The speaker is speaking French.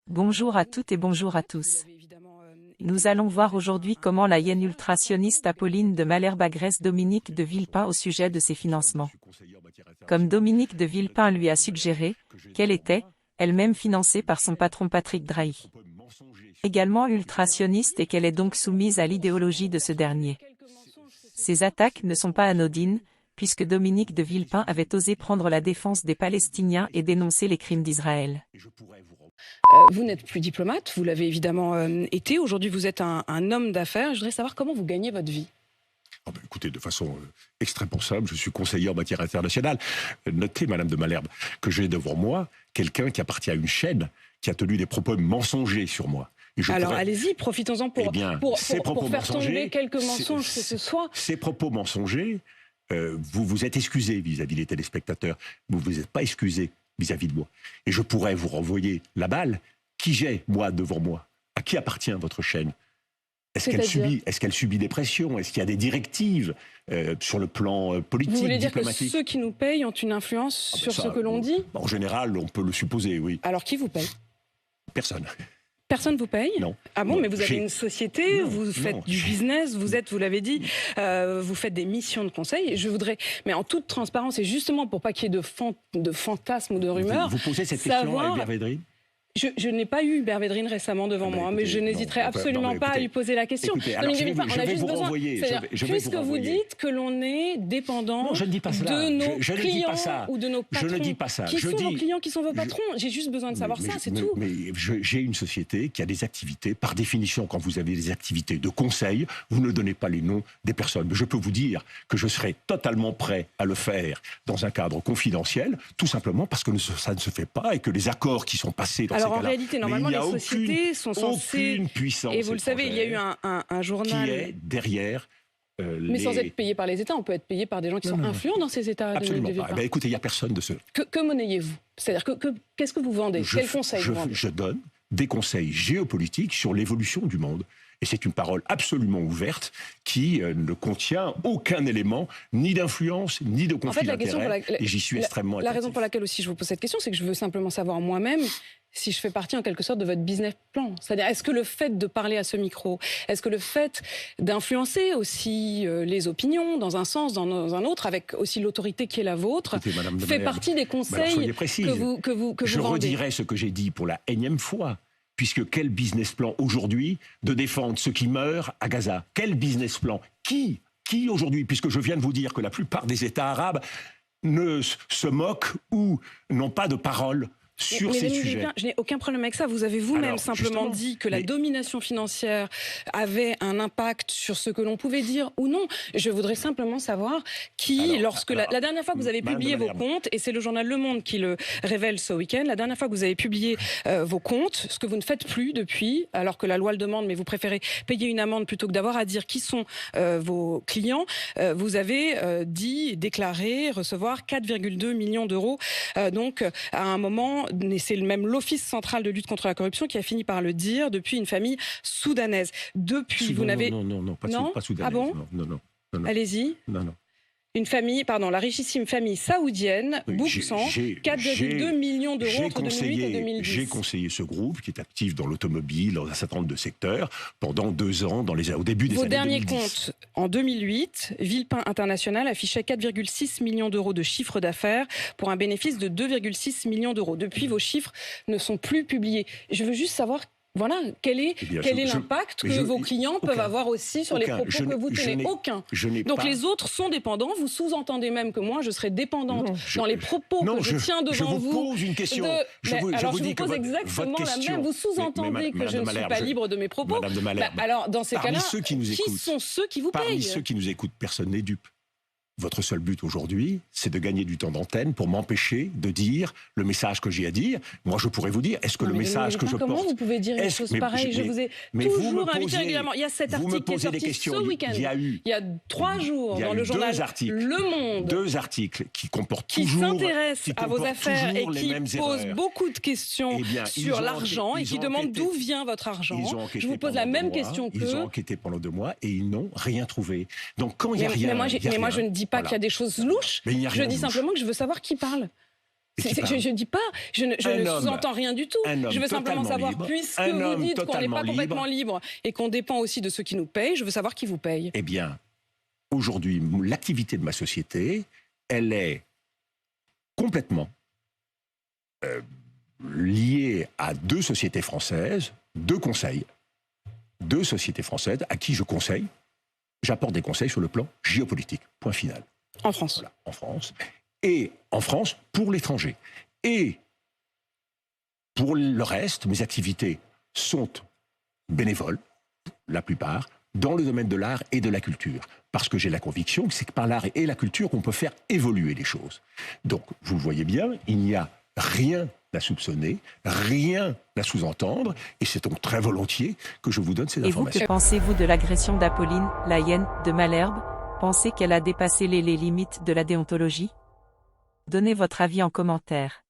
Bonjour à toutes et bonjour à tous. Nous allons voir aujourd'hui comment la hyène ultrationniste Apolline de Malherbe agresse Dominique de Villepin au sujet de ses financements. Comme Dominique de Villepin lui a suggéré qu'elle était, elle-même financée par son patron Patrick Drahi. Également ultrationniste et qu'elle est donc soumise à l'idéologie de ce dernier. Ces attaques ne sont pas anodines, puisque Dominique de Villepin avait osé prendre la défense des Palestiniens et dénoncer les crimes d'Israël. Vous n'êtes plus diplomate, vous l'avez évidemment été. Aujourd'hui, vous êtes un homme d'affaires. Je voudrais savoir comment vous gagnez votre vie. Écoutez, de façon extrêmement simple, je suis conseiller en matière internationale. Notez, Madame de Malherbe, que j'ai devant moi quelqu'un qui appartient à une chaîne qui a tenu des propos mensongers sur moi. Alors allez-y, profitons-en pour faire tomber quelques mensonges que ce soit. Ces propos mensongers, vous vous êtes excusé vis-à-vis des téléspectateurs. Vous ne vous êtes pas excusé vis-à-vis de moi. Et je pourrais vous renvoyer la balle. Qui j'ai, moi, devant moi? À qui appartient votre chaîne? Est-ce qu'elle subit des pressions? Est-ce qu'il y a des directives sur le plan politique, Vous voulez dire diplomatique? que ceux qui nous payent ont une influence sur ce que l'on dit? En général, on peut le supposer, oui. Alors qui vous paye? Personne. Personne vous paye? Non. Ah bon, non, mais vous avez une société, vous faites du business, vous l'avez dit, vous faites des missions de conseil. Je voudrais, mais en toute transparence, et justement pour pas qu'il y ait de fantasmes ou de rumeurs... Vous posez cette question à Hubert Védrine? Je n'ai pas eu Hubert Védrine récemment devant moi, mais je n'hésiterai absolument pas à lui poser la question. Écoutez, alors, je vais vous renvoyer. Puisque vous dites que l'on est dépendant de nos clients ou de nos patrons. Je ne dis pas ça. Qui sont vos clients, qui sont vos patrons? J'ai juste besoin de savoir ça, c'est tout. Mais j'ai une société qui a des activités. Par définition, quand vous avez des activités de conseil, vous ne donnez pas les noms des personnes. Mais je peux vous dire que je serai totalement prêt à le faire dans un cadre confidentiel, tout simplement parce que ça ne se fait pas et que les accords qui sont passés dans en réalité, normalement, les sociétés sont censées... Aucune puissance et vous le savez, il y a eu un journal... Qui est derrière... Mais sans être payé par les États, on peut être payé par des gens qui sont influents dans ces États. Absolument pas. Écoutez, il n'y a personne de ce... Que monnayez-vous? C'est-à-dire, qu'est-ce que vous vendez? Quels conseils vous vendez? Je donne des conseils géopolitiques sur l'évolution du monde. Et c'est une parole absolument ouverte qui ne contient aucun élément ni d'influence, ni de conflit d'intérêts. Et j'y suis extrêmement attentif. La raison pour laquelle aussi je vous pose cette question, c'est que je veux simplement savoir moi-même si je fais partie en quelque sorte de votre business plan. C'est-à-dire, est-ce que le fait de parler à ce micro, est-ce que le fait d'influencer aussi les opinions dans un sens, dans un autre, avec aussi l'autorité qui est la vôtre, fait partie des conseils que vous vendez? Je redirai ce que j'ai dit pour la énième fois. Puisque quel business plan aujourd'hui de défendre ceux qui meurent à Gaza? Quel business plan? Qui aujourd'hui? Puisque je viens de vous dire que la plupart des États arabes ne se moquent ou n'ont pas de parole sur ces sujets. Je n'ai aucun problème avec ça. Vous avez vous-même simplement dit que la domination financière avait un impact sur ce que l'on pouvait dire ou non. Je voudrais simplement savoir la dernière fois que vous avez publié vos comptes, et c'est le journal Le Monde qui le révèle ce week-end, la dernière fois que vous avez publié vos comptes, ce que vous ne faites plus depuis, alors que la loi le demande, mais vous préférez payer une amende plutôt que d'avoir à dire qui sont vos clients, vous avez déclaré recevoir 4,2 millions d'euros. Donc, à un moment, et c'est même l'Office central de lutte contre la corruption qui a fini par le dire, depuis une famille soudanaise. Depuis, vous n'avez... Non, pas soudanaise. Ah bon? Non. Allez-y. Non. Une famille, la richissime famille saoudienne, Boursan, 4,2 millions d'euros entre 2008 et 2010. J'ai conseillé ce groupe qui est actif dans l'automobile, dans un certain nombre de secteurs, pendant 2 ans, au début des années 2010. Vos derniers comptes, en 2008, Villepin International affichait 4,6 millions d'euros de chiffre d'affaires pour un bénéfice de 2,6 millions d'euros. Depuis, vos chiffres ne sont plus publiés. Je veux juste savoir... Voilà, quel est l'impact que vos clients peuvent avoir aussi sur les propos que vous tenez? Aucun. Donc les autres sont dépendants. Vous sous-entendez même que moi, je serais dépendante dans les propos que je tiens devant vous. Je vous pose une question. Je vous pose exactement la même. Vous sous-entendez que je ne suis pas libre de mes propos. Madame de Malherbe, alors dans ces cas-là, qui sont ceux qui vous payent? Parmi ceux qui nous écoutent, personne n'est dupe. Votre seul but aujourd'hui, c'est de gagner du temps d'antenne pour m'empêcher de dire le message que j'ai à dire. Moi, je pourrais vous dire, est-ce que le message que je porte... Comment vous pouvez dire une chose pareille? Je vous ai toujours invité régulièrement. Il y a cet article qui est sorti ce week-end. Il y a 3 jours dans le journal Le Monde. 2 articles qui comportent toujours... Qui s'intéressent à vos affaires et qui posent beaucoup de questions sur l'argent et qui demandent d'où vient votre argent. Je vous pose la même question qu'eux. Ils ont enquêté pendant 2 mois et ils n'ont rien trouvé. Donc quand il n'y a rien... Mais moi, je ne dis pas qu'il y a des choses louches. Je dis simplement que je veux savoir qui parle. Je ne dis pas, je ne sous-entends rien du tout. Je veux simplement savoir, puisque vous dites qu'on n'est pas complètement libre et qu'on dépend aussi de ceux qui nous payent, je veux savoir qui vous paye. Eh bien, aujourd'hui, l'activité de ma société, elle est complètement liée à 2 sociétés françaises, 2 conseils. 2 sociétés françaises à qui je conseille. J'apporte des conseils sur le plan géopolitique. Point final. En France. Voilà, en France. Et en France, pour l'étranger. Et pour le reste, mes activités sont bénévoles, la plupart, dans le domaine de l'art et de la culture. Parce que j'ai la conviction que c'est par l'art et la culture qu'on peut faire évoluer les choses. Donc, vous le voyez bien, il n'y a rien à soupçonner, rien à sous-entendre, et c'est donc très volontiers que je vous donne ces informations. Et vous, que pensez-vous de l'agression d'Apolline, la hyène, de Malherbe? Pensez qu'elle a dépassé les limites de la déontologie? Donnez votre avis en commentaire.